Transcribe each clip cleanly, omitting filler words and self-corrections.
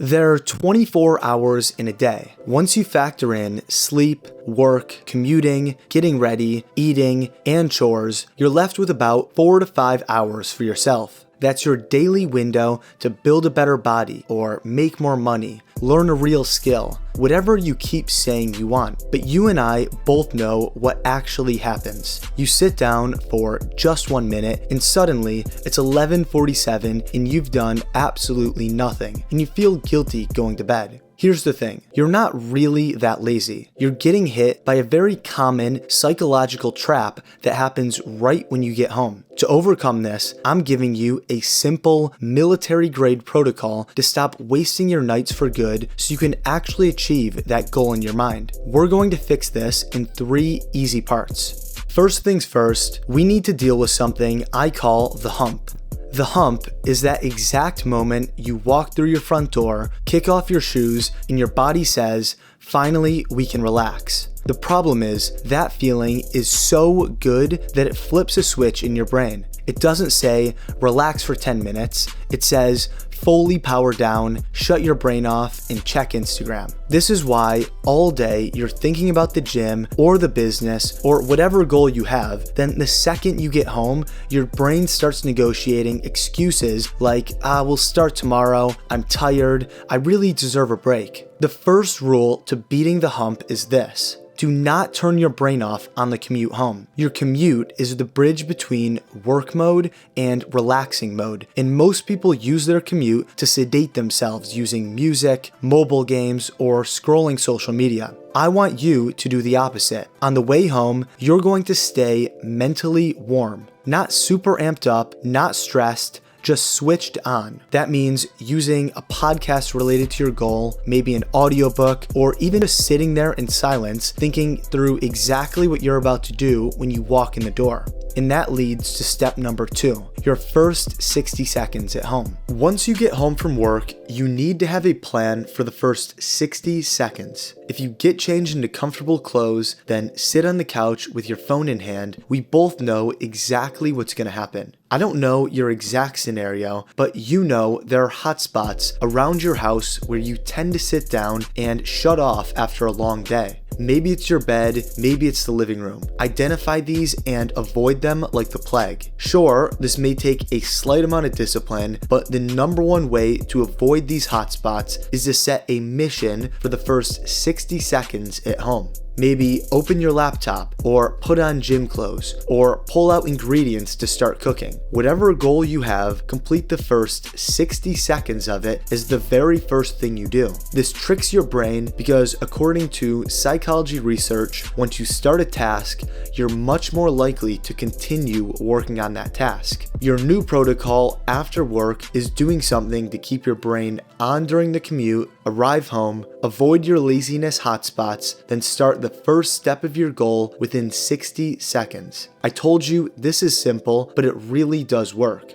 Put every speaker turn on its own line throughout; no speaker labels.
There are 24 hours in a day. Once you factor in sleep, work, commuting, getting ready, eating, and chores, you're left with about 4 to 5 hours for yourself. That's your daily window to build a better body or make more money, learn a real skill, whatever you keep saying you want. But you and I both know what actually happens. You sit down for just 1 minute and suddenly it's 11:47 and you've done absolutely nothing and you feel guilty going to bed. Here's the thing, you're not really that lazy. You're getting hit by a very common psychological trap that happens right when you get home. To overcome this, I'm giving you a simple military-grade protocol to stop wasting your nights for good so you can actually achieve that goal in your mind. We're going to fix this in 3 easy parts. First things first, we need to deal with something I call the hump. The hump is that exact moment you walk through your front door, kick off your shoes, and your body says, finally, we can relax. The problem is, that feeling is so good that it flips a switch in your brain. It doesn't say, relax for 10 minutes. It says, fully power down, shut your brain off, and check Instagram. This is why all day you're thinking about the gym or the business or whatever goal you have. Then the second you get home, your brain starts negotiating excuses like, we'll start tomorrow, I'm tired, I really deserve a break. The first rule to beating the hump is this. Do not turn your brain off on the commute home. Your commute is the bridge between work mode and relaxing mode, and most people use their commute to sedate themselves using music, mobile games, or scrolling social media. I want you to do the opposite. On the way home, you're going to stay mentally warm, not super amped up, not stressed, just switched on. That means using a podcast related to your goal, maybe an audiobook, or even just sitting there in silence, thinking through exactly what you're about to do when you walk in the door. And that leads to step number 2, your first 60 seconds at home. Once you get home from work, you need to have a plan for the first 60 seconds. If you get changed into comfortable clothes, then sit on the couch with your phone in hand, we both know exactly what's going to happen. I don't know your exact scenario, but you know there are hotspots around your house where you tend to sit down and shut off after a long day. Maybe it's your bed, maybe it's the living room. Identify these and avoid them like the plague. Sure, this may take a slight amount of discipline, but the number one way to avoid these hotspots is to set a mission for the first 60 seconds at home. Maybe open your laptop, or put on gym clothes, or pull out ingredients to start cooking. Whatever goal you have, complete the first 60 seconds of it as the very first thing you do. This tricks your brain because according to psychology research, once you start a task, you're much more likely to continue working on that task. Your new protocol after work is doing something to keep your brain on during the commute, arrive home, avoid your laziness hotspots, then start the first step of your goal within 60 seconds. I told you this is simple, but it really does work.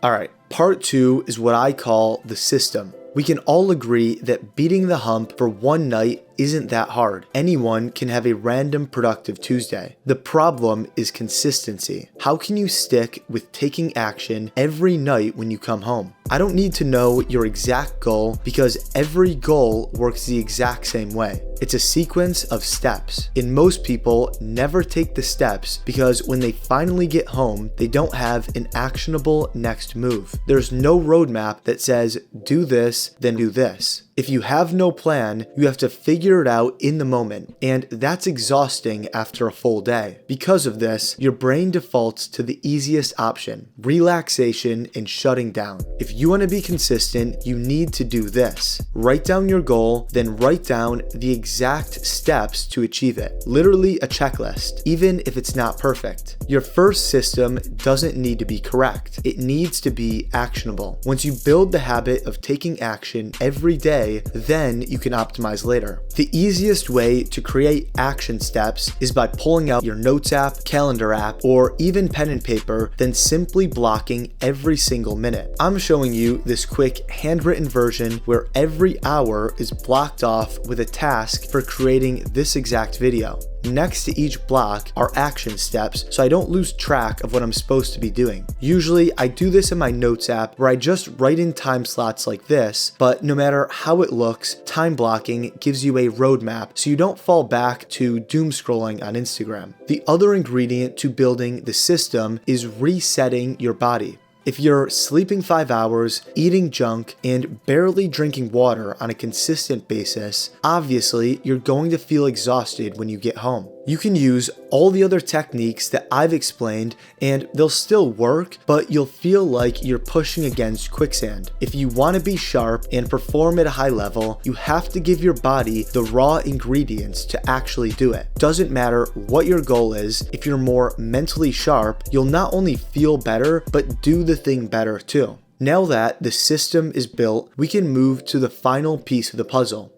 Alright, part 2 is what I call the system. We can all agree that beating the hump for one night isn't that hard. Anyone can have a random productive Tuesday. The problem is consistency. How can you stick with taking action every night when you come home? I don't need to know your exact goal because every goal works the exact same way. It's a sequence of steps. And most people never take the steps because when they finally get home, they don't have an actionable next move. There's no roadmap that says, do this, then do this. If you have no plan, you have to figure it out in the moment, and that's exhausting after a full day. Because of this, your brain defaults to the easiest option, relaxation and shutting down. If you want to be consistent, you need to do this. Write down your goal, then write down the exact steps to achieve it. Literally a checklist, even if it's not perfect. Your first system doesn't need to be correct. It needs to be actionable. Once you build the habit of taking action every day, then you can optimize later. The easiest way to create action steps is by pulling out your notes app, calendar app, or even pen and paper, then simply blocking every single minute. I'm showing you this quick handwritten version where every hour is blocked off with a task for creating this exact video. next to each block are action steps so I don't lose track of what I'm supposed to be doing. Usually I do this in my notes app where I just write in time slots like this, but no matter how it looks, time blocking gives you a roadmap so you don't fall back to doom scrolling on Instagram. The other ingredient to building the system is resetting your body. If you're sleeping 5 hours, eating junk, and barely drinking water on a consistent basis, obviously you're going to feel exhausted when you get home. You can use all the other techniques that I've explained and they'll still work, but you'll feel like you're pushing against quicksand. If you want to be sharp and perform at a high level, you have to give your body the raw ingredients to actually do it. Doesn't matter what your goal is, if you're more mentally sharp, you'll not only feel better, but do the thing better too. Now that the system is built, we can move to the final piece of the puzzle.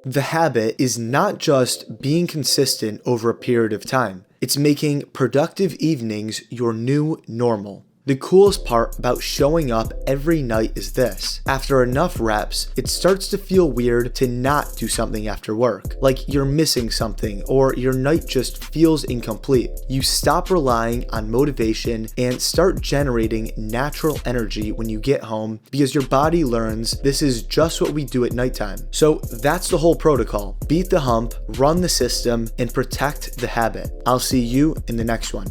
The habit is not just being consistent over a period of time, it's making productive evenings your new normal. The coolest part about showing up every night is this. After enough reps, it starts to feel weird to not do something after work, like you're missing something or your night just feels incomplete. You stop relying on motivation and start generating natural energy when you get home because your body learns this is just what we do at nighttime. So that's the whole protocol. Beat the hump, run the system, and protect the habit. I'll see you in the next one.